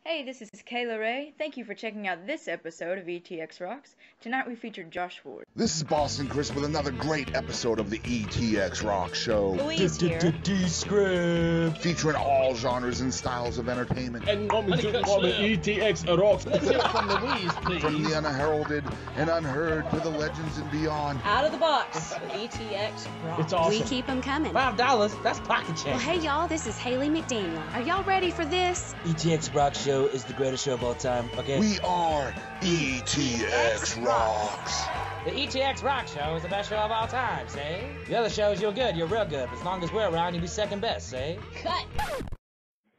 Hey, this is Kayla Ray. Thank you for checking out this episode of ETX Rocks. Tonight we featured Josh Ward. This is Boston Chris with another great episode of the ETX Rock Show. Louise here. Descript. Featuring all genres and styles of entertainment. And coming to the ETX Rocks. Let's hear from Louise, please. From the unheralded and unheard to the legends and beyond. Out of the box with ETX Rocks. It's awesome. We keep them coming. $5, that's pocket change. Well, hey, y'all, this is Haley McDaniel. Are y'all ready for this? ETX Rock Show is the greatest show of all time, okay? We are ETX Rocks. The ETX Rock Show is the best show of all time, say? The other shows, you're good, you're real good. But as long as we're around, you'll be second best, say? Cut.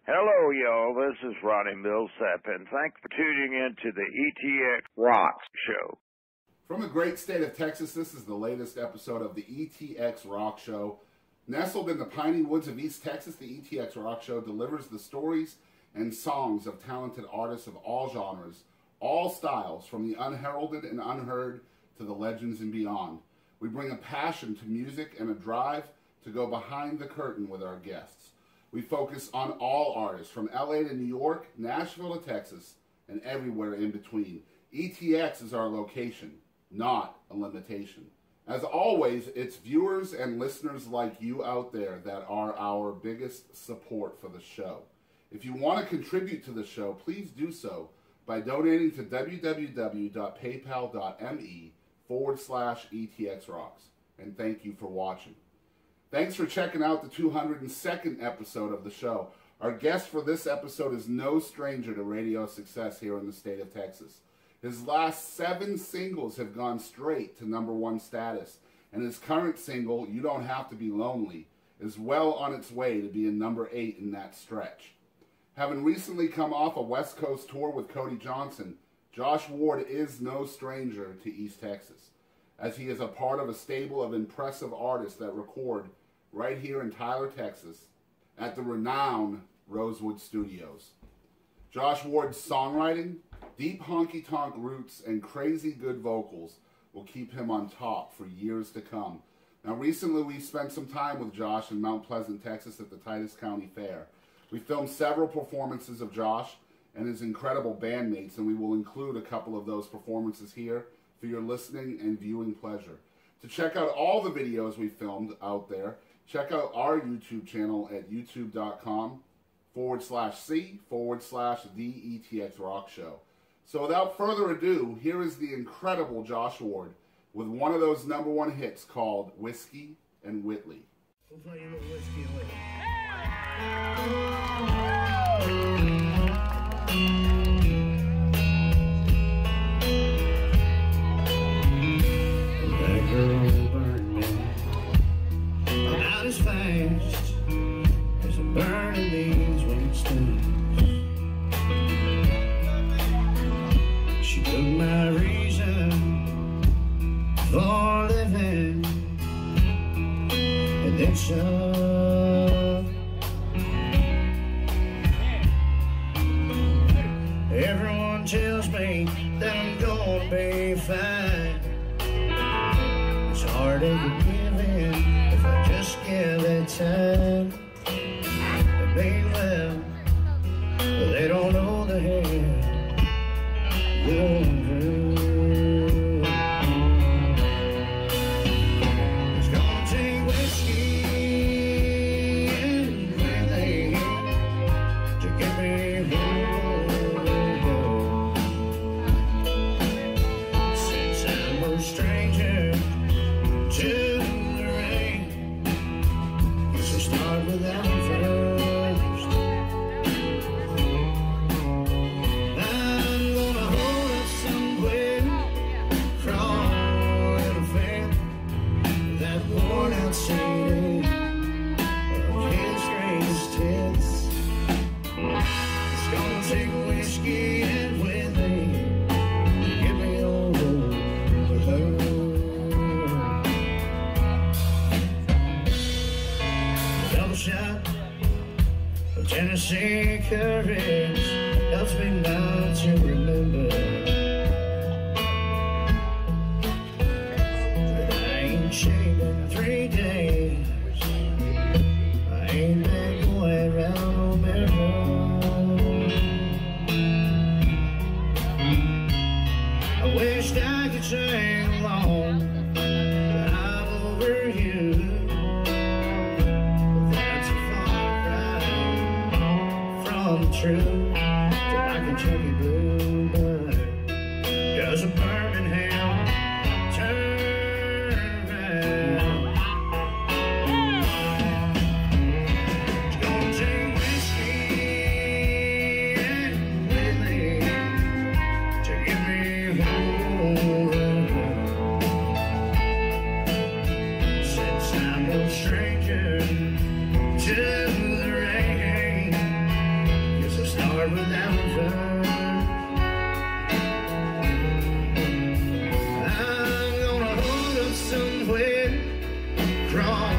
Hello, y'all. This is Ronnie Millsap, and thanks for tuning in to the ETX Rocks Show. From the great state of Texas, this is the latest episode of the ETX Rock Show. Nestled in the piney woods of East Texas, the ETX Rock Show delivers the stories and songs of talented artists of all genres, all styles, from the unheralded and unheard to the legends and beyond. We bring a passion to music and a drive to go behind the curtain with our guests. We focus on all artists, from LA to New York, Nashville to Texas, and everywhere in between. ETX is our location, not a limitation. As always, it's viewers and listeners like you out there that are our biggest support for the show. If you want to contribute to the show, please do so by donating to www.paypal.me/ETXRocks. And thank you for watching. Thanks for checking out the 202nd episode of the show. Our guest for this episode is no stranger to radio success here in the state of Texas. His last 7 singles have gone straight to #1 status, and his current single, You Don't Have to Be Lonely, is well on its way to being #8 in that stretch. Having recently come off a West Coast tour with Cody Johnson, Josh Ward is no stranger to East Texas, as he is a part of a stable of impressive artists that record right here in Tyler, Texas, at the renowned Rosewood Studios. Josh Ward's songwriting, deep honky tonk roots, and crazy good vocals will keep him on top for years to come. Now, recently we spent some time with Josh in Mount Pleasant, Texas at the Titus County Fair. We filmed several performances of Josh and his incredible bandmates, and we will include a couple of those performances here for your listening and viewing pleasure. To check out all the videos we filmed out there, check out our YouTube channel at youtube.com/C/The ETX Rock Show. So without further ado, here is the incredible Josh Ward with one of those #1 hits called Whiskey and Whitley. We'll play you a little Whiskey and Whitley. That girl burned me about as fast as a burning leaves when it stings. She took my reason for living and then some. Everyone tells me that I'm gonna be fine. It's hard to give in if I just give it time. But they will, but they don't know the hell you're through. It's gonna take whiskey and Whitley to get me home. Stranger to the rain, guess we'll start with that one first. I'm gonna hold it somewhere, crawl in a fan, that worn out CD of his greatest hits. It's gonna take whiskey and Whitley to get me over. Double shot of Tennessee courage helps me not to remember that I ain't shaved in 3 days. I ain't been going round no merry-go-round. sing along that I'm over you. But that's a far cry from true to my Kentucky bluebird. Does a Birmingham turn around? It's gonna take whiskey and Whitley to get me over. Since I'm no stranger to the rain, guess I'll start without her. I'm gonna hold up somewhere, crawl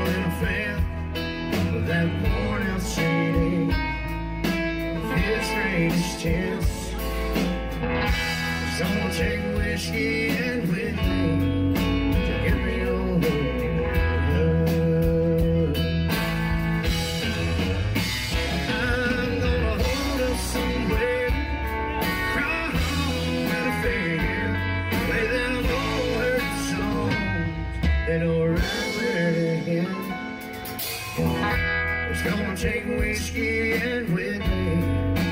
in a fan with that worn out CD of his greatest hits. 'Cause I'm gonna take whiskey and Whitney to get me over. I'm gonna hold up somewhere, crawl in a fan, play them old hurt songs. They know right where to hit. It's gonna take whiskey and Whitney to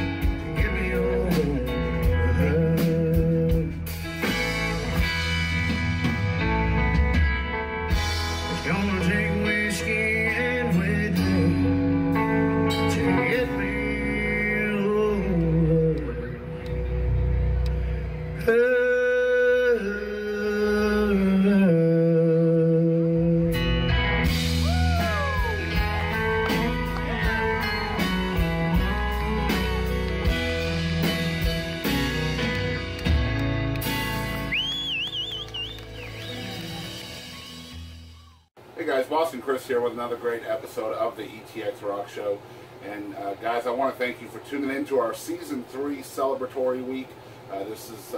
get me over. It's gonna take whiskey and Whitney to get me Hey guys, Boston Chris here with another great episode of the ETX Rock Show. And guys, I want to thank you for tuning in to our Season 3 celebratory week. This is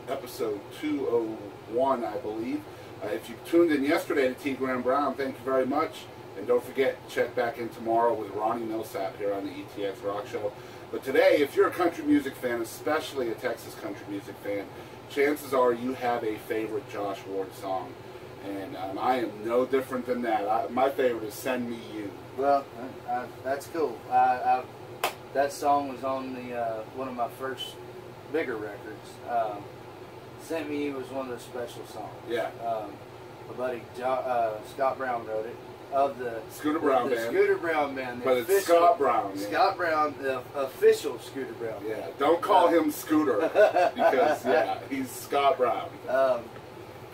episode 201, I believe. If you tuned in yesterday to T. Graham Brown, thank you very much. And don't forget, check back in tomorrow with Ronnie Millsap here on the ETX Rock Show. But today, if you're a country music fan, especially a Texas country music fan, chances are you have a favorite Josh Ward song. And I am no different than that. My favorite is Send Me You. Well, that's cool. That song was on the one of my first bigger records. Send Me You was one of the special songs. Yeah. My buddy Scott Brown wrote it. Of the Scooter Brown Band. Scooter Brown Band. But it's Scott Brown. Yeah. Scott Brown, the official Scooter Brown Band. Yeah, don't call him Scooter because, yeah, he's Scott Brown.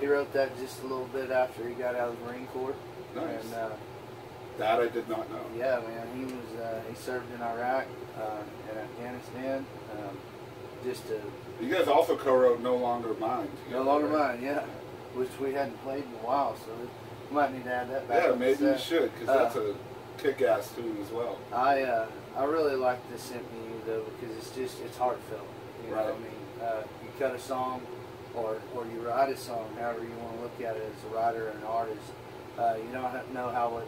He wrote that just a little bit after he got out of the Marine Corps. Nice. And, that I did not know. Yeah, man, he served in Iraq and Afghanistan. You guys also co-wrote No Longer Mine. No Longer Mine, yeah. Which we hadn't played in a while, so we might need to add that back. Yeah, maybe you should, because that's a kick-ass tune as well. I really like this Send Me You though, because it's heartfelt. You know right. what I mean? You cut a song, or you write a song, however you want to look at it as a writer or an artist. You don't know what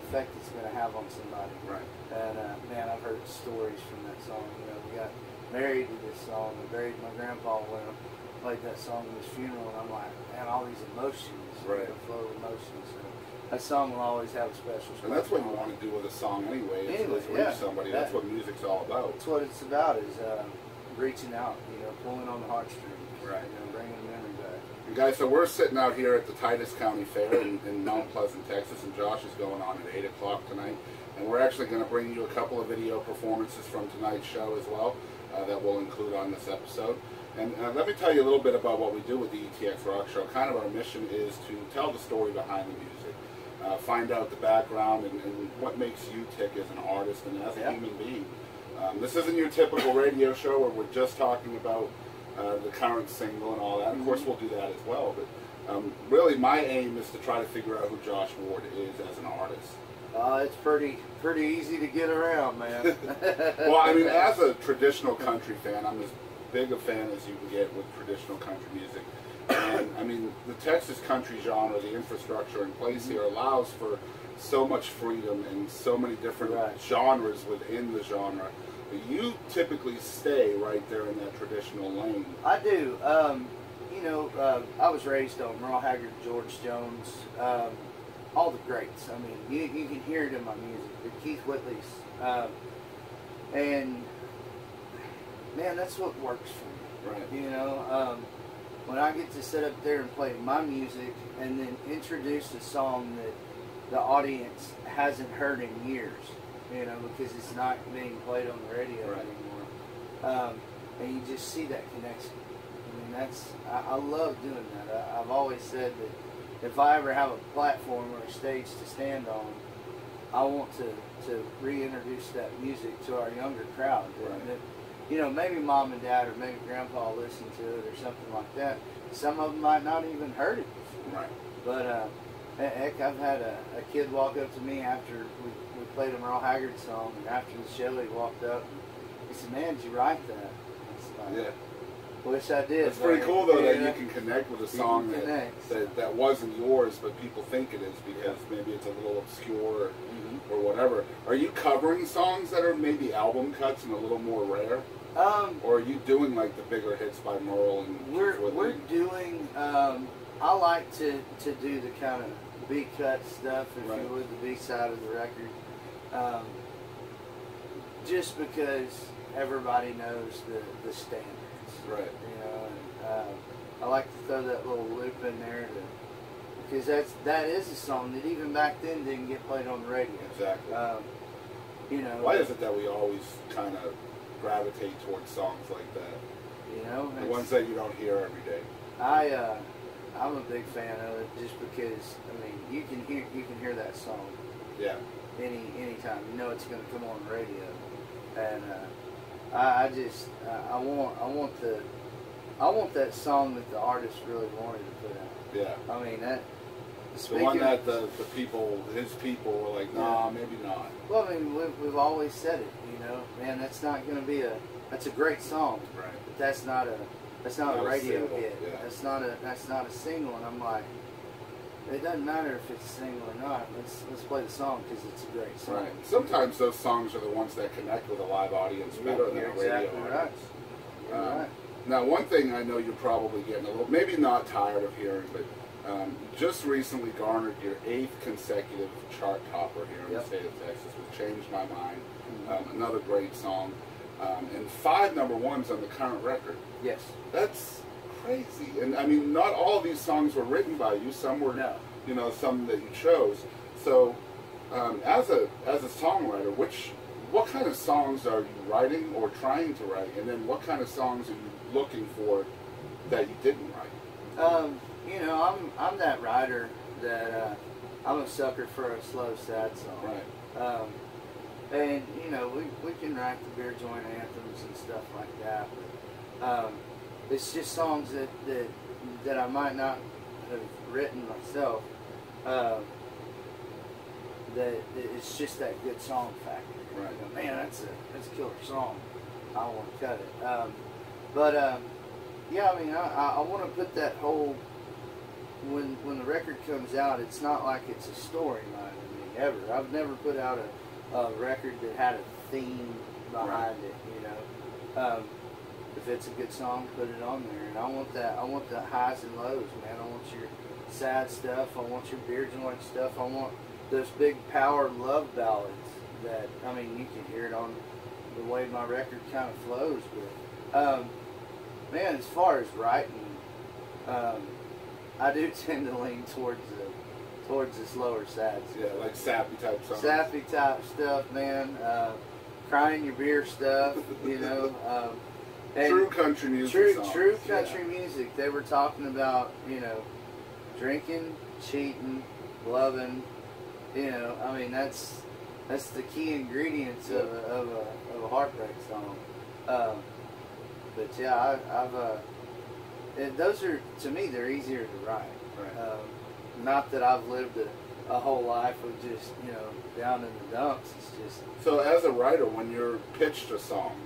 effect it's going to have on somebody. Right. And man, I've heard stories from that song. You know, we got married to this song. We buried my grandpa when I played that song at his funeral, and I'm like, man, all these emotions, right. The flow of emotions. So that song will always have a special spot. And that's what you want to do with a song anyway. Is reach somebody. That's what music's all about. That's what it's about. Is reaching out. You know, pulling on the heartstrings. Right. You know, bringing the memory back. And guys, so we're sitting out here at the Titus County Fair in Mount Pleasant, Texas, and Josh is going on at 8 o'clock tonight. And we're actually going to bring you a couple of video performances from tonight's show as well that we'll include on this episode. And let me tell you a little bit about what we do with the ETX Rock Show. Kind of our mission is to tell the story behind the music, find out the background and what makes you tick as an artist and as a human being. This isn't your typical radio show where we're just talking about the current single and all that. Of course, we'll do that as well. But really, my aim is to try to figure out who Josh Ward is as an artist. It's pretty easy to get around, man. Well, I mean, as a traditional country fan, I'm as big a fan as you can get with traditional country music. And I mean, the Texas country genre, the infrastructure in place here allows for so much freedom and so many different genres within the genre. But you typically stay right there in that traditional lane. I do. you know, I was raised on Merle Haggard, George Jones, all the greats. I mean, you can hear it in my music. The Keith Whitley's, and man, that's what works for me. Right. You know, when I get to sit up there and play my music and then introduce a song that the audience hasn't heard in years, you know, because it's not being played on the radio anymore, and you just see that connection. I mean, I love doing that. I've always said that if I ever have a platform or a stage to stand on, I want to reintroduce that music to our younger crowd. That, you know, maybe mom and dad or maybe grandpa listened to it or something like that. Some of them might not even heard it before. Right. But heck, I've had a kid walk up to me after we played a Merle Haggard song, and after the show he walked up and he said, "Man, did you write that?" I said, "Wish I did." It's pretty cool though that you can connect with a song that wasn't yours, but people think it is because maybe it's a little obscure or whatever. Are you covering songs that are maybe album cuts and a little more rare? Or are you doing like the bigger hits by Merle and we're doing. I like to do the kind of B cut stuff, if you would, the B side of the record, just because everybody knows the standards. Right. You know, and, I like to throw that little loop in there because that is a song that even back then didn't get played on the radio. Exactly. You know. Why is it that we always kind of gravitate towards songs like that? You know, the ones that you don't hear every day. I'm a big fan of it just because I mean you can hear that song. Yeah. Anytime you know it's going to come on the radio, and I want that song that the artist really wanted to put out. Yeah. I mean that. The one that the people, his people, were like, nah, maybe not. Well, I mean, we've always said it, you know, man. That's not going to be that's a great song, right? But that's not a radio hit. Yeah. That's not a single. And I'm like, it doesn't matter if it's a single or not. Let's play the song because it's a great song. Right. Sometimes those songs are the ones that connect with a live audience better than a radio audience. Right. Now, one thing I know you're probably getting a little, maybe not tired of hearing, but just recently garnered your 8th consecutive chart topper here in the state of Texas, which changed my mind. Another great song. And 5 number ones on the current record. Yes. That's crazy. And I mean, not all of these songs were written by you. Some were, you know, some that you chose. So, as a songwriter, what kind of songs are you writing or trying to write? And then what kind of songs are you looking for that you didn't write? You know, I'm that writer that I'm a sucker for a slow, sad song. Right. And you know, we can write the beer joint anthems and stuff like that, but it's just songs that I might not have written myself. That it's just that good song factor. Right. You know, man, that's a killer song. I want to cut it. Yeah, I mean, I want to put that whole. When the record comes out, it's not like it's a storyline to me ever. I've never put out a record that had a theme behind it. You know, if it's a good song, put it on there. And I want that. I want the highs and lows, man. I want your sad stuff. I want your beer joint stuff. I want those big power love ballads that, I mean, you can hear it on the way my record kind of flows. But man, as far as writing, I do tend to lean towards the slower sad stuff. Yeah, like sappy type songs. Sappy type stuff, man. Crying your beer stuff, you know. And true country music songs. True country music. They were talking about, you know, drinking, cheating, loving. You know, I mean, that's the key ingredients of a heartbreak song. But yeah, those are, to me, they're easier to write. Right. Not that I've lived a whole life of just, you know, down in the dumps. It's just. So as a writer, when you're pitched a song,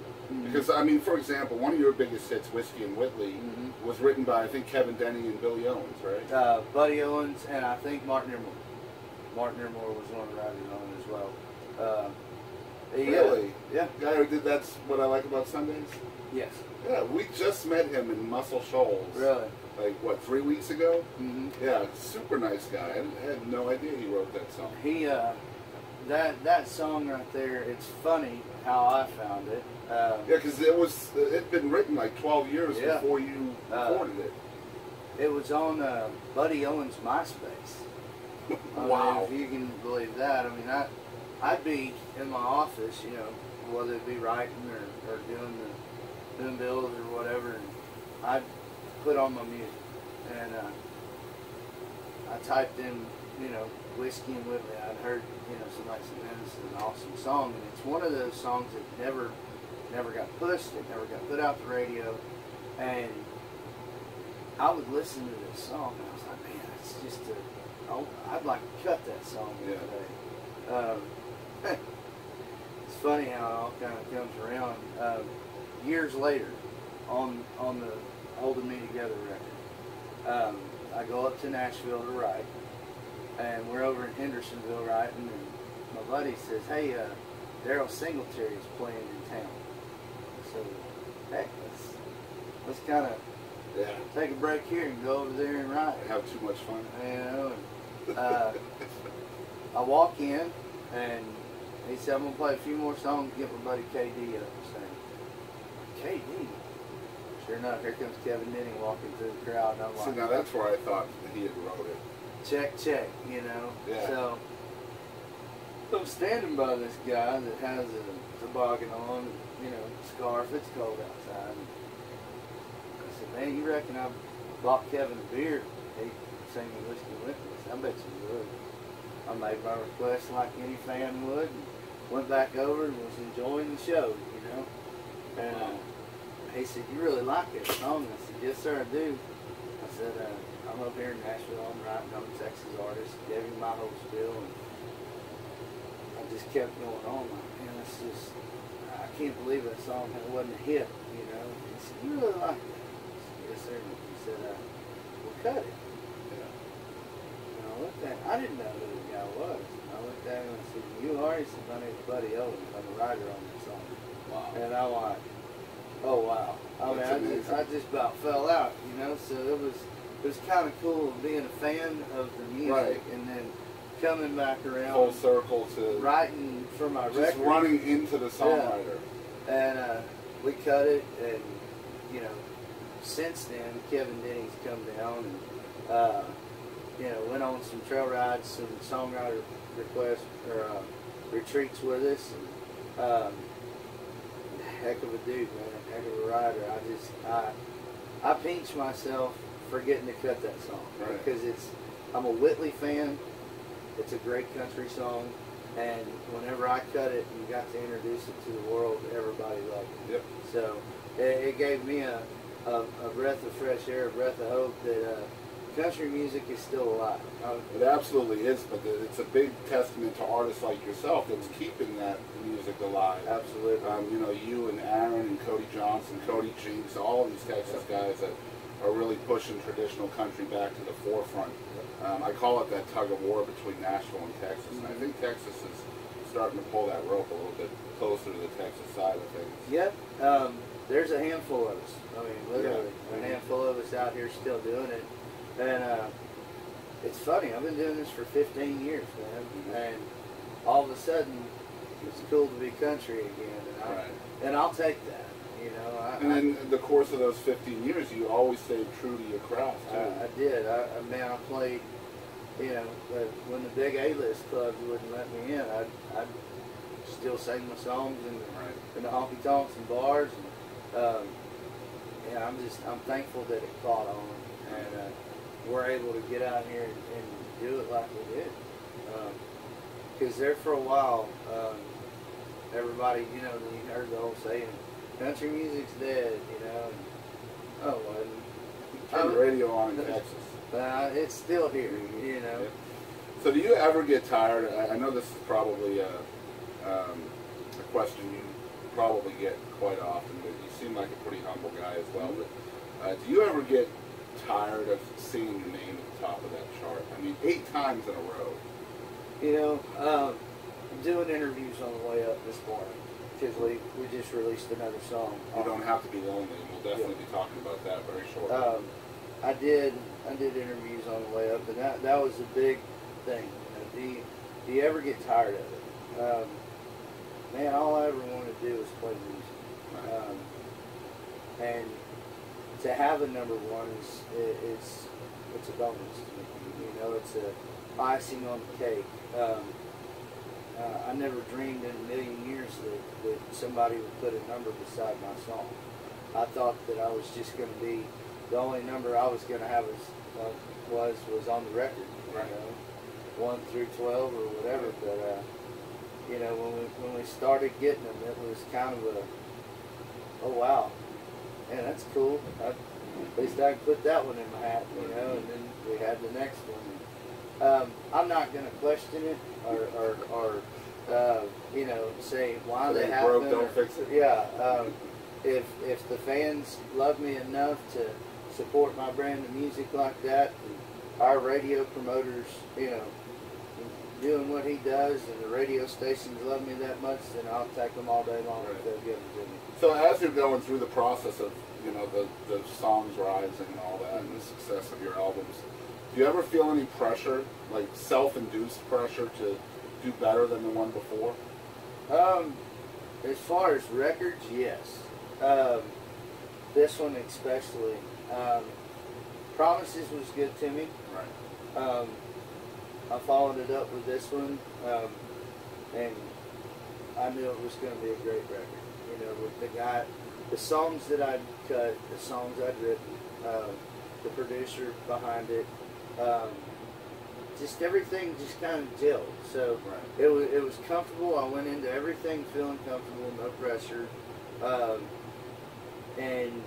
because I mean, for example, one of your biggest hits, "Whiskey and Whitley," was written by, I think, Kevin Denny and Billy Owens, right? Buddy Owens and I think Martin Earmore. Martin Earmore was one of the writers on it as well. Really? Yeah. Guy who did That's What I Like About Sundays? Yes. Yeah, we just met him in Muscle Shoals. Really? Like, what, 3 weeks ago? Mm-hmm. Yeah, super nice guy. I had no idea he wrote that song. He, that song right there, it's funny how I found it. Yeah, because it'd been written like 12 years before you recorded it. It was on Buddy Owen's MySpace. Wow. If you can believe that. I mean, I'd be in my office, you know, whether it be writing or doing bills or whatever, and I'd put on my music. And I typed in, you know, Whiskey and Whitley. I'd heard, you know, somebody said, man, this is an awesome song. And it's one of those songs that never got pushed. It never got put out the radio. And I would listen to this song, and I was like, man, it's just I'd like to cut that song today. It's funny how it all kind of comes around. Years later, on the Holding Me Together record, I go up to Nashville to write, and we're over in Hendersonville writing, and my buddy says, hey, Daryl Singletary is playing in town. So, hey, let's kind of take a break here and go over there and write. Have too much fun. You know, and, I walk in, and he said, I'm going to play a few more songs and get my buddy KD up and sing. KD? Sure enough, here comes Kevin Denning walking through the crowd, and I'm like, see, now that's where I thought that he had wrote it. Check, you know. Yeah. So, I'm standing by this guy that has a toboggan on, you know, scarf. It's cold outside. And I said, man, you reckon I bought Kevin a beer? He sang me Whiskey with me. I said, I bet you would. I made my request like any fan would, and went back over and was enjoying the show, you know. And he said, you really like that song? I said, yes, sir, I do. I said, I'm up here in Nashville. I'm writing. I'm a Texas artist. Gave him my whole spiel, and I just kept going on. Like, man, it's just, I can't believe that song wasn't a hit, you know. He said, you really like that? I said, yes, sir. And he said, well, cut it. And I looked at him. I didn't know who the guy was. And I looked at him and I said, you are? He said, my name's Buddy Owens. I'm a writer on that song. Wow. And I'm like, oh, wow. I mean, I just about fell out, you know. So it was kind of cool being a fan of the music and then coming back around full circle to writing for my record. Just running into the songwriter. Yeah. And we cut it, and you know, since then Kevin Denning's come down and you know, went on some trail rides, some songwriter requests or retreats with us. And, heck of a dude, man. Heck of a writer. I pinch myself for getting to cut that song because I'm a Whitley fan. It's a great country song, and whenever I cut it and got to introduce it to the world, everybody loved it. Yep. So it gave me a breath of fresh air, a breath of hope that country music is still alive. It absolutely is, but it's a big testament to artists like yourself that's keeping that music alive. Absolutely. You know, you and Aaron and Cody Johnson, Cody Jinks, all of these Texas guys that are really pushing traditional country back to the forefront. I call it that tug of war between Nashville and Texas, and I think Texas is starting to pull that rope a little bit closer to the Texas side of things. Yep. There's a handful of us. I mean, literally, a handful of us out here still doing it. And it's funny, I've been doing this for 15 years, man, and all of a sudden, it's cool to be country again, and I'll take that, you know. And in the course of those 15 years, you always stayed true to your craft, too. I did. I played, you know, when the big A-list clubs wouldn't let me in, I'd still sing my songs in the honky tonks and bars, and yeah, I'm thankful that it caught on, and we're able to get out here and do it like we did. Because there for a while, everybody, you know, you heard the whole saying, country music's dead, you know. And, oh, well, turn the radio on in Texas. It's still here, you know. Yeah. So do you ever get tired? I know this is probably a question you probably get quite often, but you seem like a pretty humble guy as well. But do you ever get tired of seeing your name at the top of that chart? I mean, 8 times in a row. You know, doing interviews on the way up this morning because we just released another song. You don't have to be lonely, and we'll definitely be talking about that very shortly. I did interviews on the way up, and that was a big thing. Do you ever get tired of it? Man, all I ever want to do is play music. And to have a number one it's a bonus to me. You know, it's a icing on the cake. I never dreamed in a million years that somebody would put a number beside my song. I thought that I was just going to be, the only number I was going to have was on the record, you know, 1 through 12 or whatever. But you know, when we started getting them, it was kind of a, oh wow, man, that's cool. At least I can put that one in my hat, you know. And then we had the next one. I'm not going to question it or you know, say why they have broke, them. don't fix it. Yeah. If the fans love me enough to support my brand of music like that, and our radio promoters, you know, doing what he does, and the radio stations love me that much, then I'll take them all day long if they'll give them to me. So as you're going through the process of, you know, the songs rising and all that, and the success of your albums, do you ever feel any pressure, like self-induced pressure to do better than the one before? As far as records, yes. This one especially. Promises was good to me. Right. I followed it up with this one, and I knew it was going to be a great record. You know, with the songs that I'd cut, the songs I'd written, the producer behind it, just everything just kind of gelled. So it was comfortable. I went into everything feeling comfortable, no pressure, and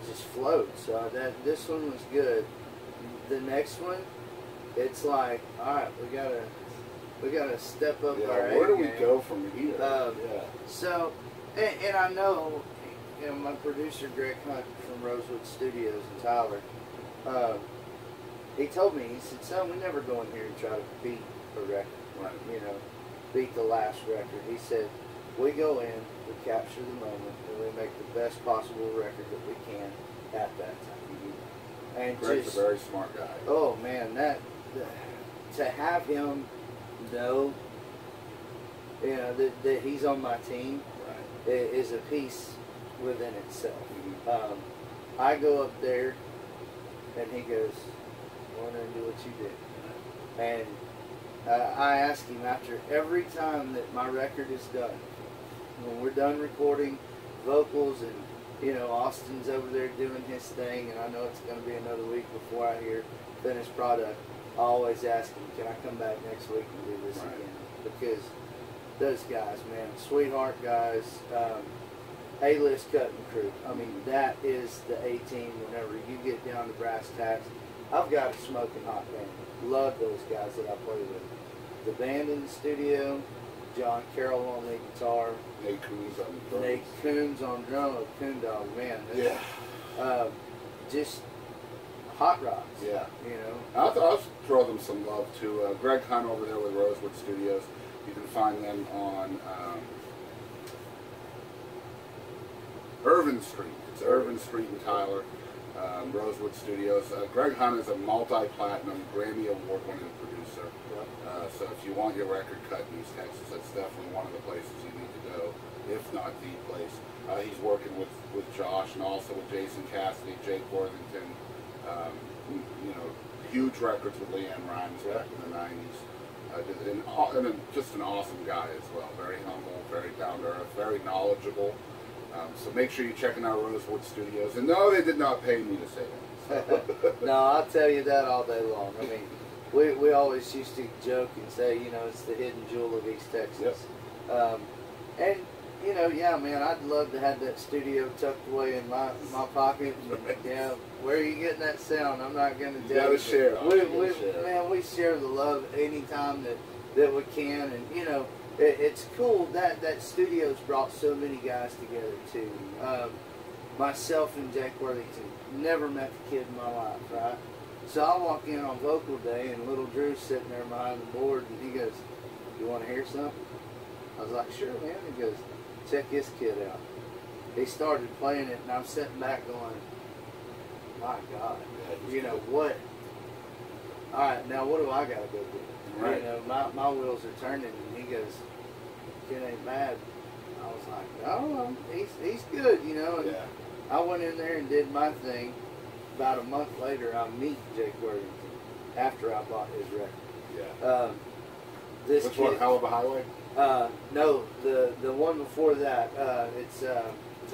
just flowed. So this one was good. The next one, it's like, all right, we gotta step up our where do we game. go from here? So, and I know, you know, my producer Greg Hunt from Rosewood Studios in Tyler, he told me, he said, son, we never go in here and try to beat a record, you know, beat the last record. He said, we go in, we capture the moment, and we make the best possible record that we can at that time. And Greg's just, a very smart guy. Oh man, to have him know, you know, that he's on my team, is a piece within itself. I go up there, and he goes, "Go in there and do what you did." And I ask him after every time that my record is done, when we're done recording vocals, and you know, Austin's over there doing his thing, and I know it's going to be another week before I hear finished product, I always ask him, can I come back next week and do this again? Because those guys, man, sweetheart guys, A-list cutting crew. I mean, that is the A-team whenever you get down to brass tacks. I've got a smoking hot band. Love those guys that I play with. The band in the studio, John Carroll on the guitar. Nate Coons on drums. Nate Coons on drum with Coon Dog, man. Just hot rods. Yeah. You know. I'll throw them some love too. Greg Hunt over there with Rosewood Studios. You can find them on Irvin Street. It's Irvin Street in Tyler. Rosewood Studios. Greg Hunt is a multi-platinum, Grammy Award-winning producer. So if you want your record cut in East Texas, that's definitely one of the places you need to go, if not the place. He's working with Josh and also with Jason Cassidy, Jake Worthington. You know, huge records with Leanne Rhymes back in the 90s. And just an awesome guy as well. Very humble, very down to earth, very knowledgeable. So make sure you're checking out Rosewood Studios. And no, they did not pay me to say that. No, I'll tell you that all day long. I mean, we always used to joke and say, you know, it's the hidden jewel of East Texas. And, you know, yeah, man, I'd love to have that studio tucked away in my pocket. And, yeah, where are you getting that sound? I'm not going to tell you. Share. Man, we share the love anytime that we can. And, you know, it's cool that studio's brought so many guys together, too. Myself and Jake Worthington, never met the kid in my life, right? So I walk in on vocal day, and little Drew's sitting there behind the board, and he goes, you want to hear something? I was like, sure, man. He goes, check this kid out. He started playing it, and I'm sitting back going, my God, you know what? All right, now what do I got to go do? Right. You know, my wheels are turning, and he goes, kid ain't mad. I was like, oh, he's good, you know. And Yeah. I went in there and did my thing. About a month later, I meet Jake Worthington after I bought his record. Yeah. This Which kid, one? Hell of a Highway? no, the one before that. It's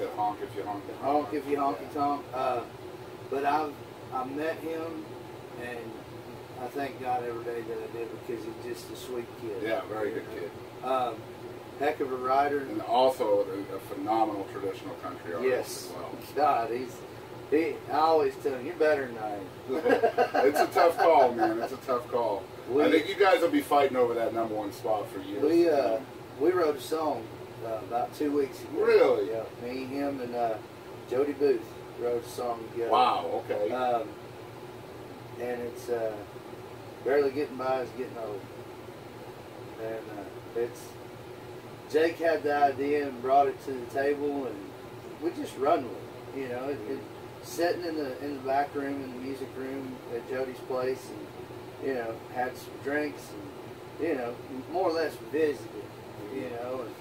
It's a Honk If You Honk. Honk If You Honky Tonk. But I met him, and I thank God every day that I did, because he's just a sweet kid. Yeah, very good kid. Heck of a writer. And also a phenomenal traditional country artist Yes. as well. God, I always tell him, you're better than I am. It's a tough call, man. It's a tough call. I think you guys will be fighting over that #1 spot for years. We wrote a song about 2 weeks ago. Really? Yeah. Me, him, and Jody Booth wrote a song together. Wow, okay. And it's Barely Getting By Is Getting Old. And Jake had the idea and brought it to the table, and we just run with it. You know, sitting in the back room in the music room at Jody's place, and you know, had some drinks, and you know, more or less visited. You know, and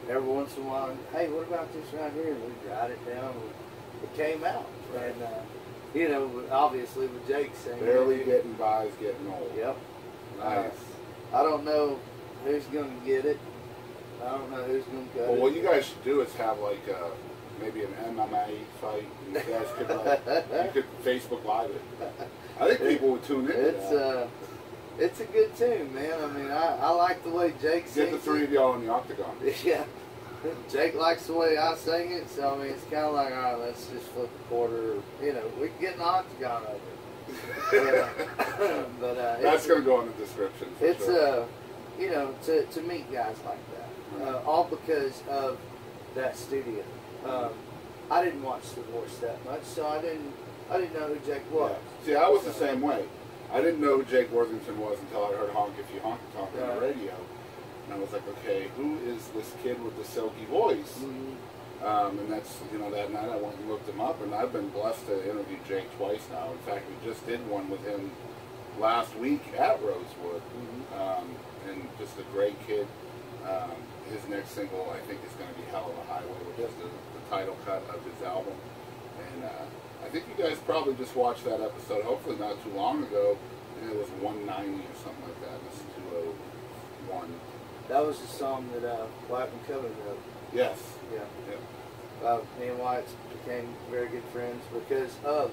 every once in a while, hey, what about this right here? And we'd write it down. It came out, and you know, obviously with Jake saying, Barely Getting By Is Getting Old. Yep. Nice. I don't know who's going to get it. I don't know who's going to cut it. Well, what you guys should do is have like maybe an MMA fight. And you guys could you could Facebook Live it. I think people would tune in. It's a good tune, man. I mean, I like the way Jake sings. Get the three of y'all in the octagon. Yeah. Jake likes the way I sing it, so I mean, it's kind of like, all right, let's just flip a quarter. You know, we can get an octagon over it. But that's going to go in the description. It's sure. You know, to meet guys like that, all because of that studio. I didn't watch The Voice that much, so I didn't know who Jake was. Yeah. See, I was the same way. I didn't know who Jake Worthington was until I heard Honk If You Honky Tonk on the radio. And I was like, okay, who is this kid with the silky voice? Mm-hmm. And that's, you know, that night I went and looked him up, and I've been blessed to interview Jake twice now. In fact, we just did one with him last week at Rosewood. Mm-hmm. And just a great kid. His next single, I think, is going to be Hell of a Highway, which is the title cut of his album. And I think you guys probably just watched that episode, hopefully not too long ago. And it was 190 or something like that. This is 201. That was the song that Wyatt and Coven wrote. Yes. Yeah. Me and Wyatt became very good friends because of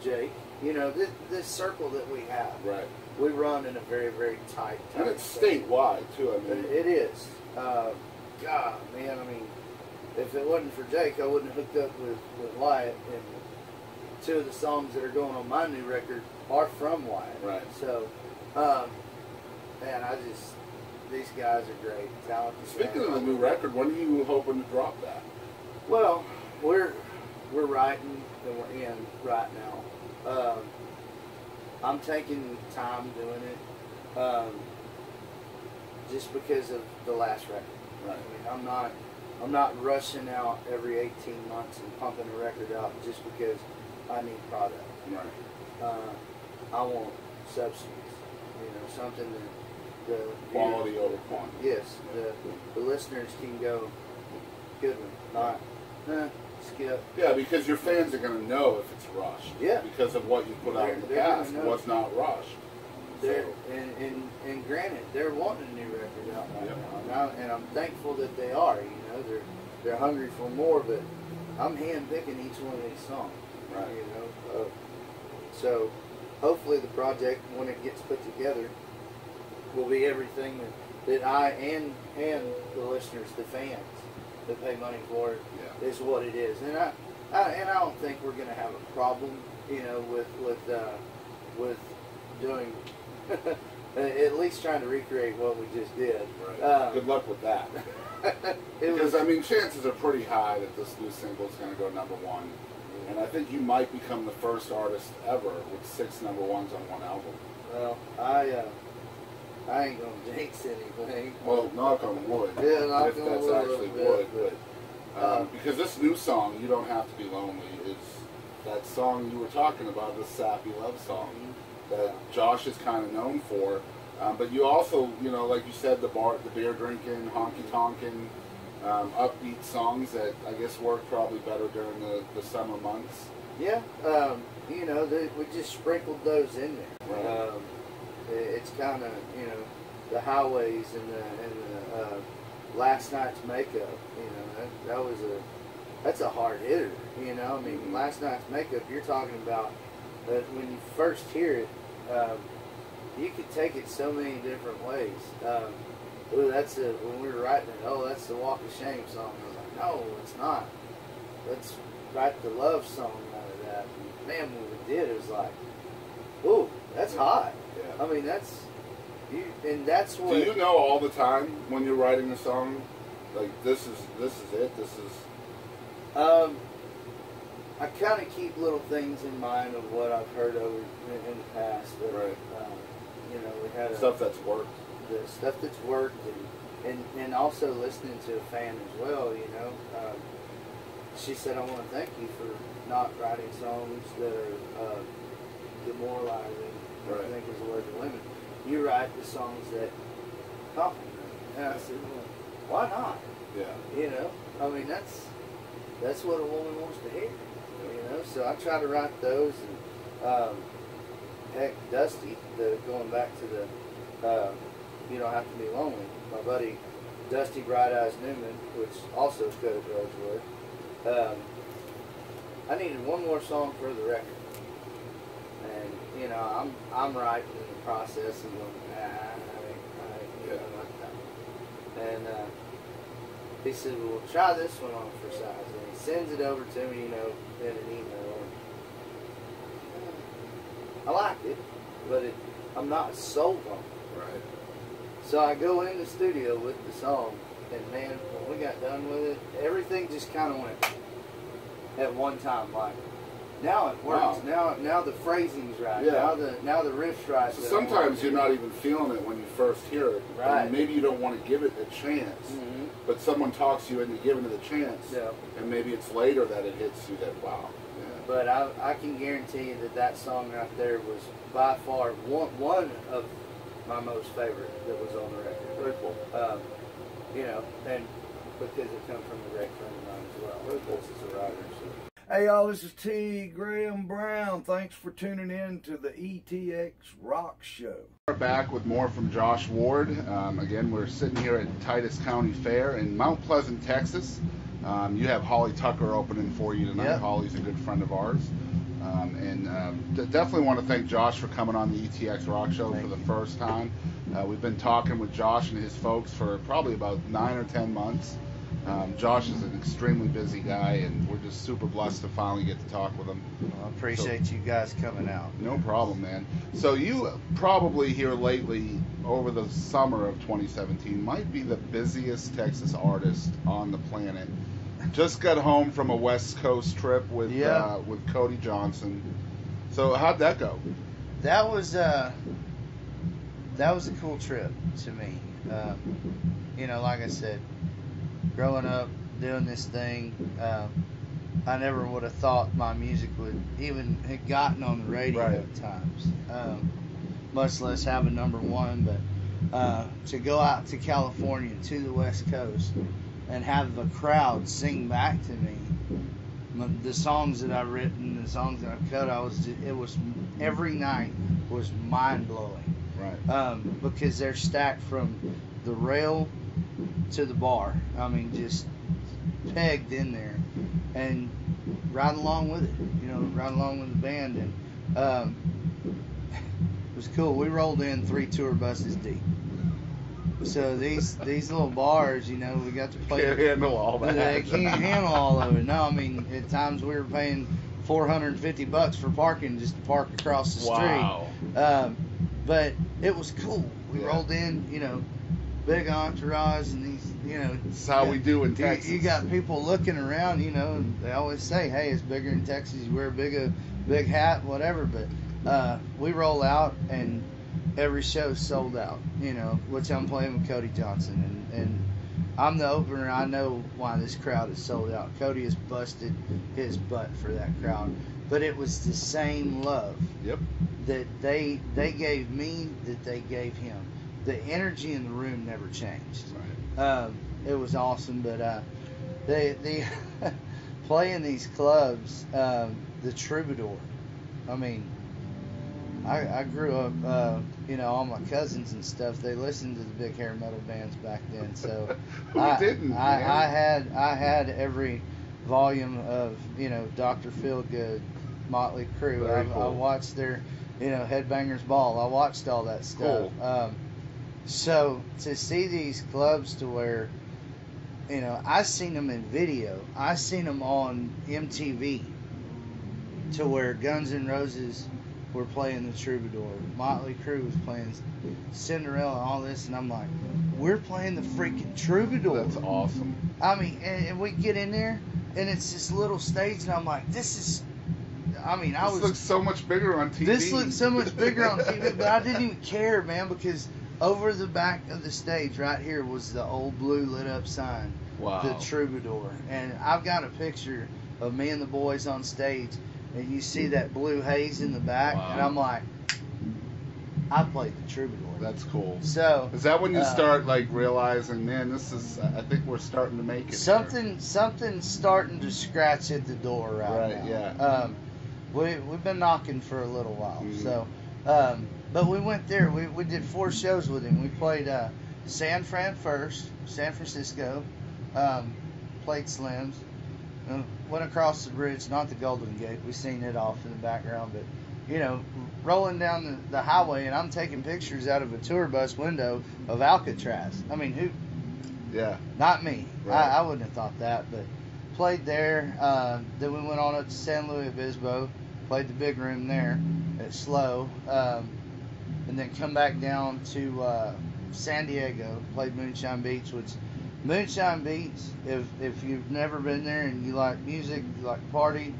Jake. You know, this circle that we have. Right. We run in a very, very tight. And it's statewide, too. I mean, it is. God, man, I mean, if it wasn't for Jake, I wouldn't have hooked up with Wyatt. And 2 of the songs that are going on my new record are from Wyatt. Right. So, man, these guys are great. Talented. Speaking of the new record, when are you hoping to drop that? Well, we're writing and we're in right now. I'm taking time doing it, just because of the last record. Right. I mean, I'm not rushing out every 18 months and pumping a record out just because I need product. Right. I want substance. You know, something that the quality over quantity. Yes, the listeners can go, good one, not skip. Yeah, because your fans are going to know if it's rushed. Yeah. Because of what you put out in the past was not rushed. And granted, they're wanting a new record out right now, and I'm thankful that they are. You know, they're hungry for more, but I'm handpicking each one of these songs. Right. You know, so hopefully the project, when it gets put together, will be everything that I and the listeners, the fans that pay money for it, is what it is. And I don't think we're going to have a problem, you know, with doing at least trying to recreate what we just did. Right. Good luck with that. Because I mean, chances are pretty high that this new single is going to go #1. And I think you might become the first artist ever with 6 #1s on one album. Well, I ain't gonna jinx anything. Well, knock on wood. Yeah, knock if on that's wood actually a little wood. bit, But, because this new song, You Don't Have to Be Lonely, is that song you were talking about, the sappy love song that Josh is kind of known for. But you also, you know, like you said, the beer drinking, honky tonking, upbeat songs that I guess work probably better during the summer months. Yeah, you know, we just sprinkled those in there. Right. It's kind of, you know, the highways and the last night's makeup. You know, that's a hard hitter. You know, I mean, last night's makeup. You're talking about when you first hear it. You could take it so many different ways. Ooh, when we were writing it, oh, that's the Walk of Shame song. I was like, no, it's not. Let's write the love song out of that. And man, when we did, it was like, ooh, that's hot. Yeah. I mean, that's what. Do you know all the time when you're writing a song, like this is it? I kind of keep little things in mind of what I've heard over in the past. But, right. You know, we had stuff that's worked. The stuff that's worked, and also listening to a fan as well. You know, she said, "I want to thank you for not writing songs that are demoralizing." Right. I think is the word to women. You write the songs that compliment me. And I said, well, why not? Yeah. You know, I mean that's what a woman wants to hear. You know, so I try to write those, and heck, Dusty, going back to the You Don't Have to Be Lonely. My buddy Dusty Bright Eyes Newman, which also is good at Rosewood. I needed one more song for the record, and you know I'm writing in the process and going, I ain't like that. And he said, well, try this one on for size, and he sends it over to me, you know, in an email. I liked it, but I'm not sold on it. Right. So I go in the studio with the song, and man, when we got done with it, everything just kind of went at one time. Like, now it works. Wow. Now the phrasing's right. Yeah. Now the riff's right. So sometimes you're not even feeling it when you first hear it. Right. And maybe you don't want to give it a chance. Mm-hmm. But someone talks you into giving it a chance. Yeah. And maybe it's later that it hits you that, wow. Yeah. But I can guarantee you that song right there was by far one of my most favorite that was on the record. Very cool. You know, and because it comes from a great friend of mine as well. This is a writer. So. Hey y'all, this is T. Graham Brown. Thanks for tuning in to the ETX Rock Show. We're back with more from Josh Ward. Again, we're sitting here at Titus County Fair in Mount Pleasant, Texas. You have Holly Tucker opening for you tonight. Yep. Holly's a good friend of ours. Definitely want to thank Josh for coming on the ETX Rock Show for the first time. We've been talking with Josh and his folks for probably about 9 or 10 months. Josh is an extremely busy guy, and we're just super blessed to finally get to talk with him. Well, I appreciate you guys coming out. No problem, man. So you probably here lately, over the summer of 2017, might be the busiest Texas artist on the planet. Just got home from a West Coast trip with Cody Johnson. So how'd that go? That was a cool trip to me. You know, like I said, growing up doing this thing, I never would have thought my music would even have gotten on the radio at times, much less have a #1. But to go out to California, to the West Coast, and have a crowd sing back to me the songs that I've written, the songs that I've cut, it was every night was mind blowing. Right. Because they're stacked from the rail to the bar. I mean, just pegged in there, and right along with it. You know, right along with the band, and it was cool. We rolled in 3 tour buses deep. So these little bars, you know, we got to play. Can't handle all that. They can't handle all of it. No, I mean, at times we were paying $450 for parking just to park across the street. Wow. But it was cool. We rolled in, you know, big entourage, and these, you know. That's how we do in Texas. You got people looking around, you know, and they always say, hey, it's bigger in Texas. You wear a big hat, whatever. But we roll out, and every show's sold out, you know, which I'm playing with Cody Johnson, and I'm the opener. I know why this crowd is sold out. Cody has busted his butt for that crowd, but it was the same love that they gave me that they gave him. The energy in the room never changed. Right. It was awesome, but the playing these clubs, the Troubadour. I mean, I grew up, you know, all my cousins and stuff, they listened to the big hair metal bands back then. So I had every volume of, you know, Dr. Feelgood, Motley Crue. I watched their, you know, Headbangers Ball. I watched all that stuff. Cool. So to see these clubs to where, you know, I seen them in video. I seen them on MTV to where Guns N' Roses were playing the Troubadour. Motley Crue was playing Cinderella and all this, and I'm like, we're playing the freaking Troubadour. That's awesome. I mean, and we get in there, and it's this little stage, and I'm like, this is, I mean, this looks so much bigger on TV. This looks so much bigger on TV, but I didn't even care, man, because over the back of the stage right here was the old blue lit up sign. Wow. The Troubadour. And I've got a picture of me and the boys on stage, and you see that blue haze in the back, and I'm like, I played the Troubadour. That's cool. So is that when you start like realizing, man, this is, I think we're starting to make it. Something's starting to scratch at the door right now. Yeah. We've been knocking for a little while. Mm-hmm. So, but we went there. We did 4 shows with him. We played San Francisco. Played Slim's. Went across the bridge, not the Golden Gate. We seen it off in the background, but you know, rolling down the highway, and I'm taking pictures out of a tour bus window of Alcatraz. I mean, who? Yeah. Not me. Right. I wouldn't have thought that, but played there. Then we went on up to San Luis Obispo, played the big room there at Slow, and then come back down to San Diego, played Moonshine Beach, which Moonshine Beach, if you've never been there and you like music, you like party,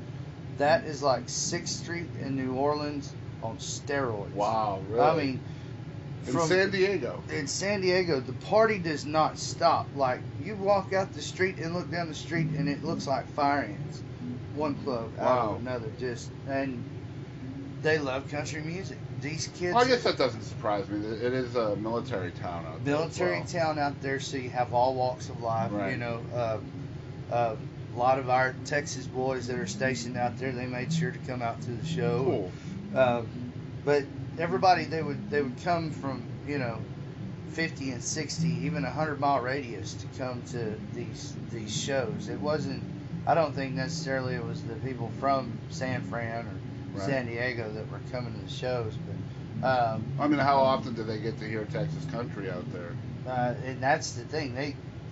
that is like 6th Street in New Orleans on steroids. Wow, really? I mean, in San Diego. In San Diego, the party does not stop. Like, you walk out the street and look down the street and it looks like fire ants. One club out of another. And they love country music. These kids. Well, I guess that doesn't surprise me. It is a military town out there. Military town out there, so you have all walks of life. Right. You know, a lot of our Texas boys that are stationed out there, they made sure to come out to the show. Cool. But everybody, they would come from, you know, 50 and 60, even 100-mile radius to come to these shows. It wasn't. I don't think necessarily it was the people from San Fran or San Diego that were coming to the shows, but I mean, how often do they get to hear Texas country out there? And that's the thing.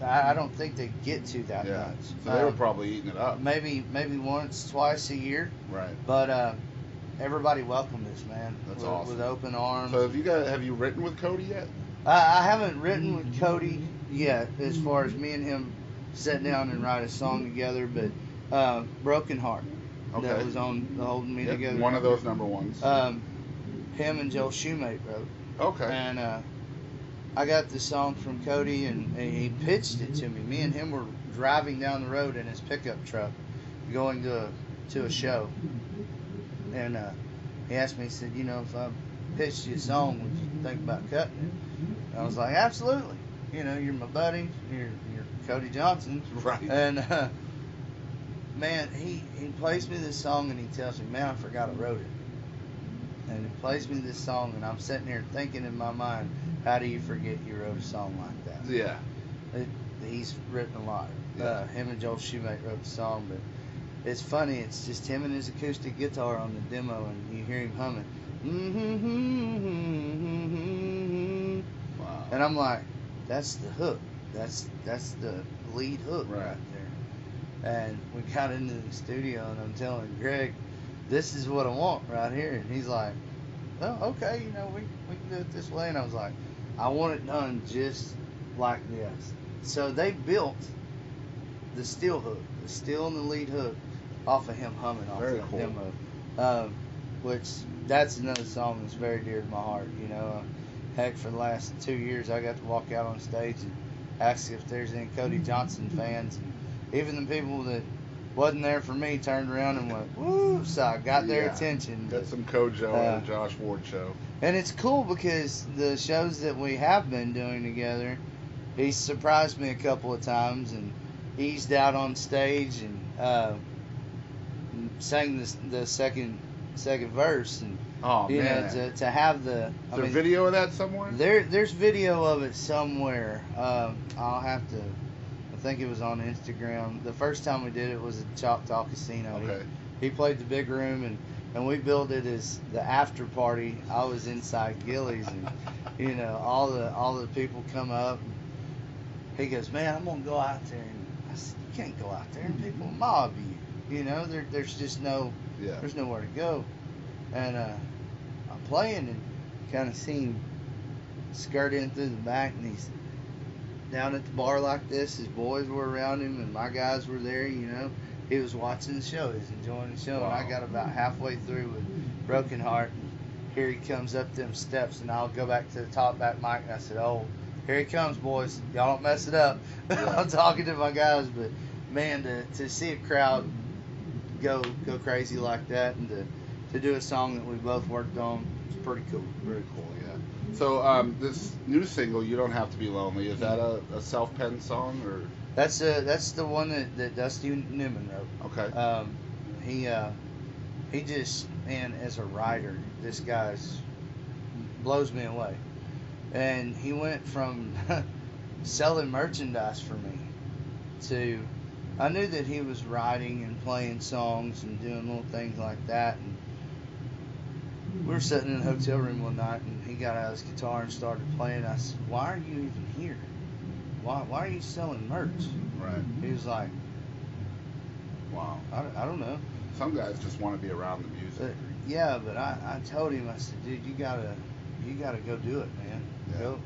I don't think they get to that much. So they were probably eating it up. Maybe once, twice a year. Right. But everybody welcomed us, man. That's awesome. With open arms. So have you written with Cody yet? I haven't written with Cody yet, as far as me and him sit down and write a song together. But Broken Heart. Okay. That was on the Holding Me Together. One of those number ones. Him and Joel Shoemate wrote. Okay. And I got the song from Cody, and he pitched it to me. Me and him were driving down the road in his pickup truck, going to a show. And he asked me, he said, you know, if I pitched you a song, would you think about cutting it? And I was like, absolutely. You know, you're my buddy. You're Cody Johnson. Right. And man, he plays me this song, and he tells me, man, I forgot I wrote it. And he plays me this song, and I'm sitting here thinking in my mind, how do you forget you wrote a song like that? Yeah. He's written a lot. Yeah. Him and Joel Shoemate wrote the song, but it's funny. It's just him and his acoustic guitar on the demo, and you hear him humming. Wow. And I'm like, that's the hook. That's the lead hook right there. And we got into the studio, and I'm telling Greg, this is what I want right here. And he's like, oh, okay, you know, we can do it this way. And I was like, I want it done just like this. So they built the steel hook, the steel and the lead hook, off of him humming off Very that cool. demo. which that's another song that's very dear to my heart. You know, heck, for the last 2 years, I got to walk out on stage and ask if there's any Cody Johnson fans. Even the people that wasn't there for me turned around and went, woo, so I got their attention. Got some Kojo on the Josh Ward show. And it's cool because the shows that we have been doing together, he's surprised me a couple of times and eased out on stage and sang the second verse. And you know, to have the... Is there video of that somewhere? There's video of it somewhere. I'll have to... I think it was on Instagram. The first time we did it was at Choctaw Casino. Okay. He played the big room, and we billed it as the after party. I was inside Gillies, and you know, all the people come up. And he goes, "Man, I'm gonna go out there." And I said, "You can't go out there, and people mob you. You know, there's just there's nowhere to go." And I'm playing and kind of seen him skirt in through the back, and he's down at the bar like this. His boys were around him, and my guys were there. You know, he was watching the show. He was enjoying the show. Wow. And I got about halfway through with broken heart. And here he comes up them steps, and I'll go back to the top back mic. And I said, "Oh, here he comes, boys. Y'all don't mess it up." I'm talking to my guys, but man, to see a crowd go crazy like that, and to do a song that we both worked on, it's pretty cool. Very cool, yeah. So this new single, "You Don't Have to Be Lonely," is that a self-penned song, or? That's the one that Dusty Newman wrote. Okay. He just, man, as a writer, this guy's blows me away. And he went from selling merchandise for me to, I knew that he was writing and playing songs and doing little things like that. And we were sitting in a hotel room one night, and he got out his guitar and started playing. I said, "Why are you even here? Why are you selling merch?" Right. He was like, "Wow, I don't know. Some guys just want to be around the music." Yeah, but I told him, I said, "Dude, you gotta go do it, man. Yeah. Go."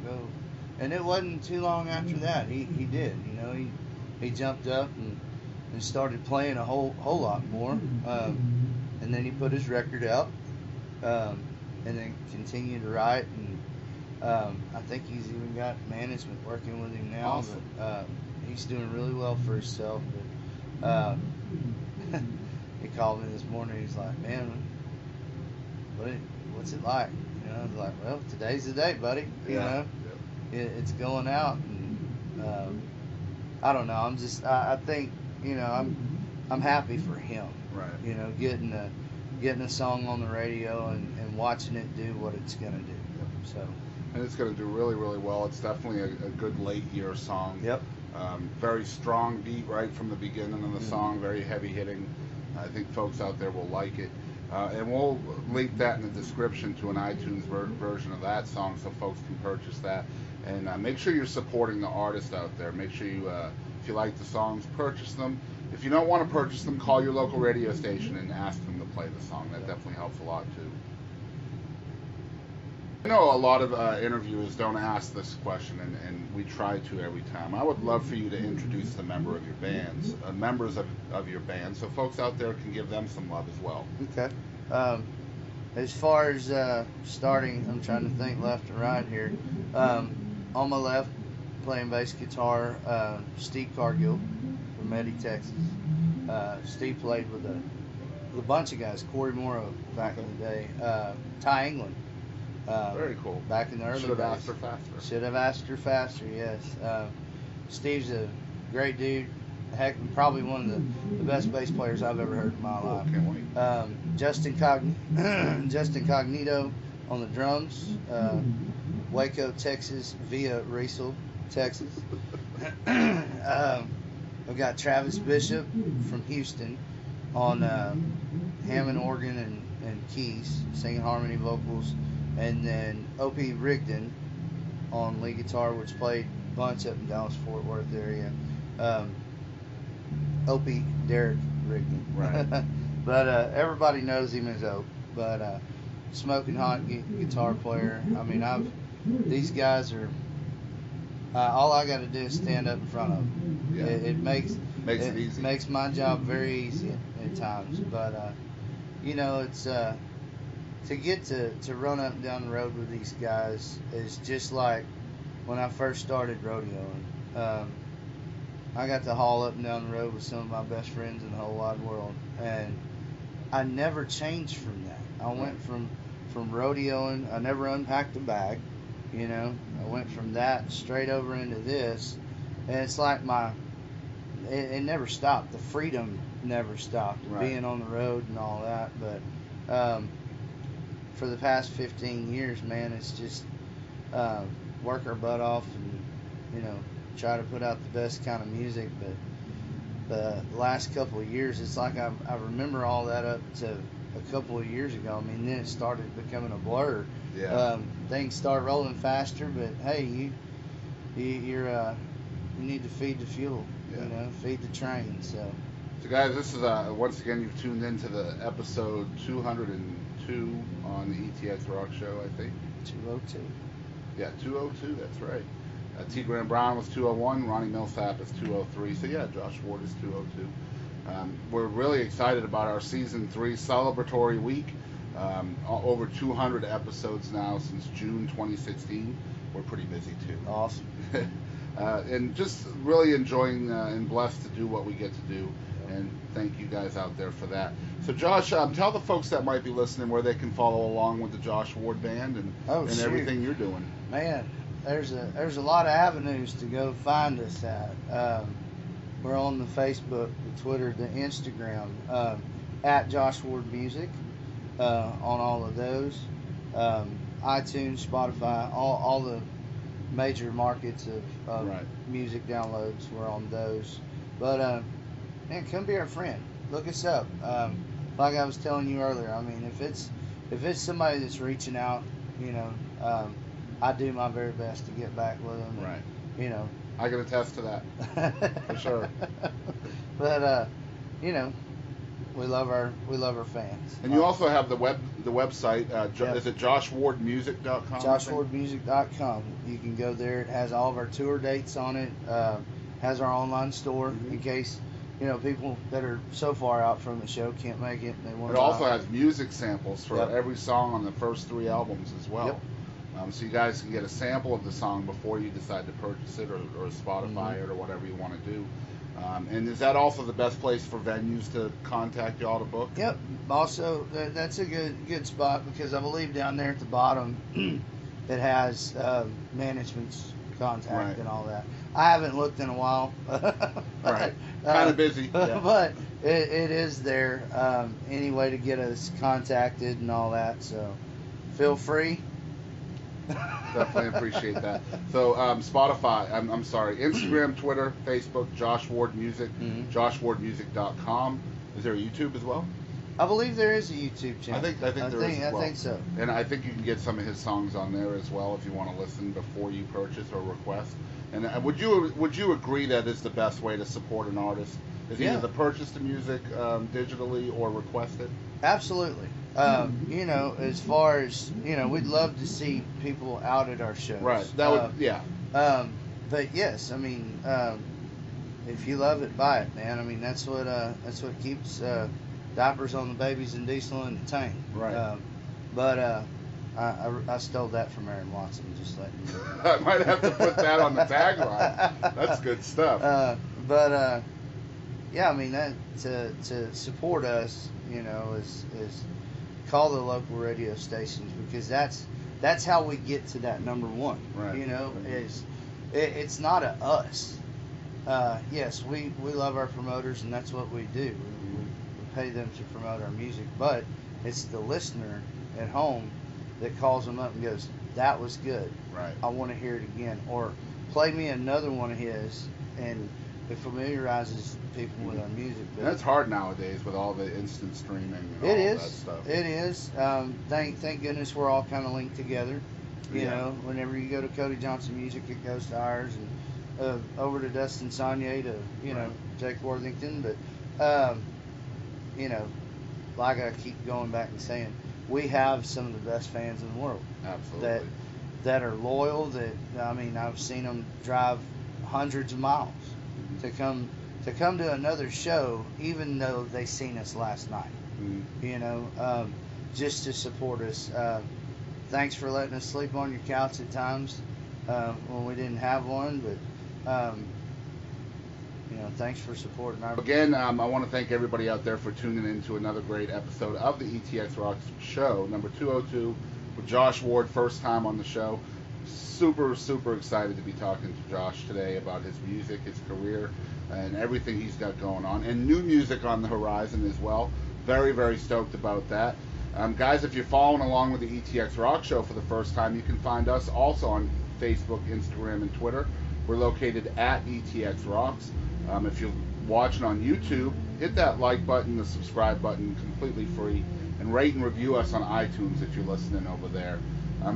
And it wasn't too long after that he did. You know, he jumped up and started playing a whole lot more. And then he put his record out. And then continued to write, and I think he's even got management working with him now. Awesome. But he's doing really well for himself. But he called me this morning. He's like, "Man, what's it like?" You know, I was like, "Well, today's the day, buddy. You know, it's going out." And I don't know. I think, you know, I'm happy for him. Right. You know, getting a song on the radio and watching it do what it's going to do. Yep. So. And it's going to do really, really well. It's definitely a good late year song. Yep. Very strong beat right from the beginning of the song, very heavy hitting. I think folks out there will like it. And we'll link that in the description to an iTunes version of that song so folks can purchase that. And make sure you're supporting the artist out there. Make sure you, if you like the songs, purchase them. If you don't want to purchase them, call your local radio station and ask them to play the song. That definitely helps a lot too. I know a lot of interviewers don't ask this question, and we try to every time. I would love for you to introduce the member of your bands, members of your band, so folks out there can give them some love as well. Okay. As far as starting, I'm trying to think left and right here. On my left, playing bass guitar, Steve Cargill from Eddy, Texas. Steve played with a bunch of guys. Corey Morrow back in the day. Ty England. Very cool. Back in the early days. Should have asked her faster. Should have asked her faster, yes. Steve's a great dude. Heck, probably one of the best bass players I've ever heard in my life. Can't wait. Justin Cognito on the drums. Waco, Texas, via Riesel, Texas. I've got Travis Bishop from Houston on Hammond organ and keys, singing harmony vocals. And then O.P. Rigdon on lead guitar, which played a bunch up in Dallas-Fort Worth area. O.P. Derek Rigdon. Right. But everybody knows him as Ope. But smoking hot guitar player. I mean, these guys are. All I got to do is stand up in front of them. Yeah. It makes it easy. Makes my job very easy at times. But you know, it's to get to run up and down the road with these guys is just like when I first started rodeoing. I got to haul up and down the road with some of my best friends in the whole wide world, and I never changed from that. I went from rodeoing. I never unpacked a bag, you know. I went from that straight over into this, and it's like it never stopped. The freedom never stopped, being on the road and all that. But for the past 15 years, man, it's just work our butt off and, you know, try to put out the best kind of music. But the last couple of years, it's like I remember all that up to a couple of years ago. I mean, then it started becoming a blur. Yeah. Things start rolling faster, but hey, you need to feed the fuel. You know, feed the train. So guys, this is once again, you've tuned into the episode 202 on the ETX Rock Show, I think. 202. Yeah, 202. That's right. T. Graham Brown was 201. Ronnie Millsap is 203. So yeah, Josh Ward is 202. We're really excited about our season 3 celebratory week. Over 200 episodes now since June 2016. We're pretty busy too. Awesome. And just really enjoying and blessed to do what we get to do. And thank you guys out there for that. So Josh, tell the folks that might be listening where they can follow along with the Josh Ward Band and everything you're doing. Man, there's a lot of avenues to go find us at. We're on the Facebook, the Twitter, the Instagram, at Josh Ward Music, on all of those. iTunes, Spotify, all the major markets of music downloads. We're on those. But man, come be our friend. Look us up. Like I was telling you earlier, I mean, if it's somebody that's reaching out, you know, I do my very best to get back with them. Right. And, you know, I can attest to that for sure. But you know, we love our fans. And you also have the website. Is it joshwardmusic.com? Joshwardmusic.com. You can go there. It has all of our tour dates on it. Has our online store in case, you know, people that are so far out from the show can't make it. And they want. It also has music samples for every song on the first 3 albums as well. Yep. So you guys can get a sample of the song before you decide to purchase it or Spotify it or whatever you want to do. And is that also the best place for venues to contact y'all to book? Yep. Also, that's a good spot because I believe down there at the bottom it has management's contact and all that. I haven't looked in a while. Right. Kind of busy. But it is there. Any way to get us contacted and all that. So feel free. Definitely appreciate that. So Spotify, I'm sorry, Instagram, Twitter, Facebook, Josh Ward Music, joshwardmusic.com. Is there a YouTube as well? I believe there is a YouTube channel. I think there is as well. I think so. And I think you can get some of his songs on there as well if you want to listen before you purchase or request. And would you agree that is the best way to support an artist? Is either the purchase the music digitally or request it? Absolutely. You know, as far as, you know, we'd love to see people out at our shows. Right. That would, but yes, I mean, if you love it, buy it, man. I mean, that's what keeps diapers on the babies and diesel in the tank. Right. But I stole that from Aaron Watson, just letting you know. I might have to put that on the tagline. That's good stuff. Yeah, I mean, that to support us, you know, is call the local radio stations because that's how we get to that number 1. Right. You know, it's not a us. Yes, we love our promoters and that's what we do. We pay them to promote our music, but it's the listener at home that calls them up and goes, "That was good. Right. I want to hear it again," or play me another one of his, and it familiarizes people with our music. But that's hard nowadays with all the instant streaming and all that stuff. It is. Thank goodness we're all kind of linked together. You know, whenever you go to Cody Johnson Music, it goes to ours, and over to Dustin Saunier to, you know, Jake Worthington. But, you know, like I keep going back and saying, we have some of the best fans in the world. Absolutely. That are loyal, that, I mean, I've seen them drive hundreds of miles to come to another show, even though they seen us last night. You know, just to support us. Thanks for letting us sleep on your couch at times when we didn't have one, but thanks for supporting our... Again, I want to thank everybody out there for tuning in to another great episode of the ETX Rocks show, number 202, with Josh Ward, first time on the show. Super, super excited to be talking to Josh today about his music, his career, and everything he's got going on, and new music on the horizon as well. Very, very stoked about that. Guys, if you're following along with the ETX Rock Show for the first time, you can find us also on Facebook, Instagram, and Twitter. We're located at ETX Rocks. If you're watching on YouTube, hit that like button, the subscribe button, completely free, and rate and review us on iTunes if you're listening over there.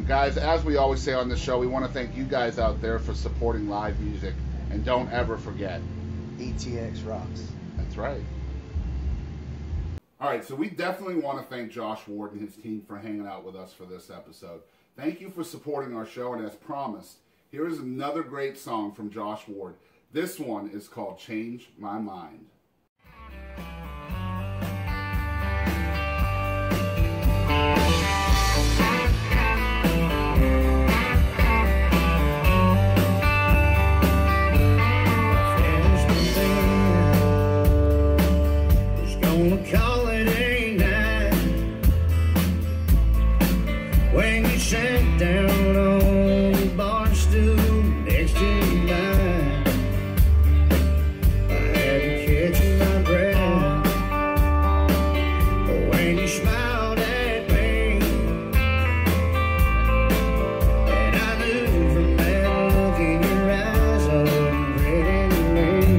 Guys, as we always say on this show, we want to thank you guys out there for supporting live music, and don't ever forget, ETX rocks. That's right. All right, so we definitely want to thank Josh Ward and his team for hanging out with us for this episode. Thank you for supporting our show, and as promised, here is another great song from Josh Ward. This one is called Change My Mind. Call it a night when you sat down on the bar stool next to mine. I had to catch my breath when you smiled at me, and I knew from that look in your eyes I wasn't ready to leave.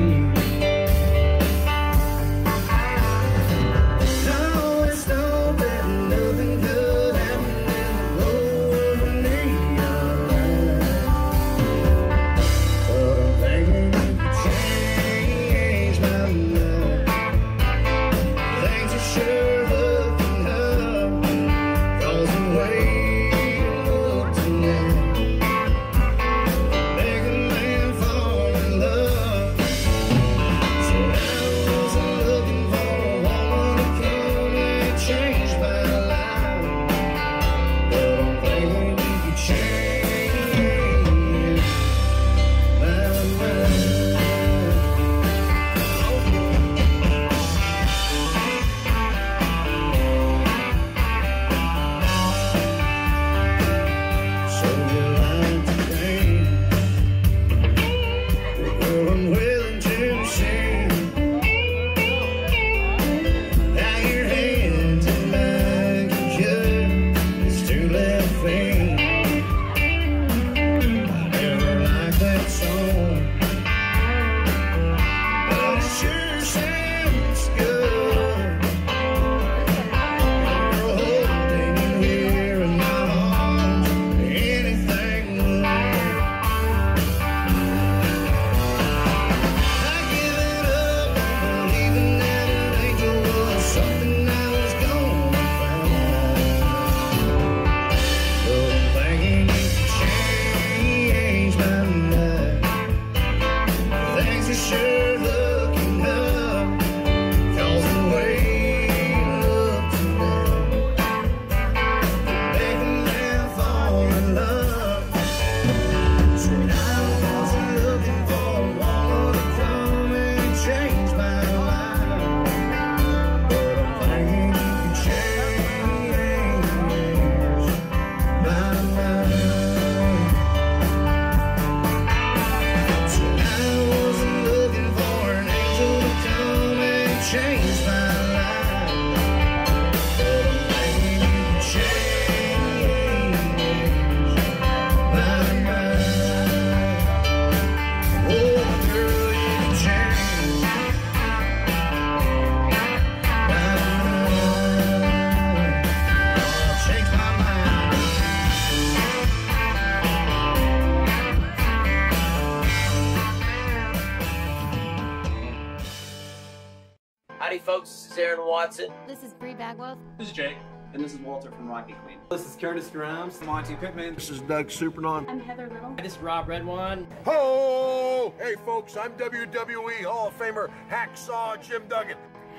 This is Bree Bagwell. This is Jake. And this is Walter from Rocky Queen. This is Curtis Grimes. Monty Pittman. This is Doug Supernon. I'm Heather Little. This is Rob Redwine. Ho! Hey folks, I'm WWE Hall of Famer Hacksaw Jim Duggan.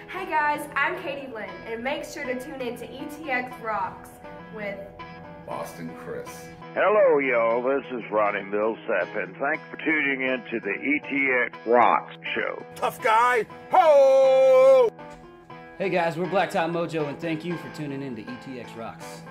Hey guys, I'm Katie Lynn, and make sure to tune in to ETX Rocks with Boston Chris. Hello, y'all. This is Ronnie Millsap, and thanks for tuning in to the ETX Rocks show. Tough guy. Ho! Hey guys, we're Blacktop Mojo, and thank you for tuning in to ETX Rocks.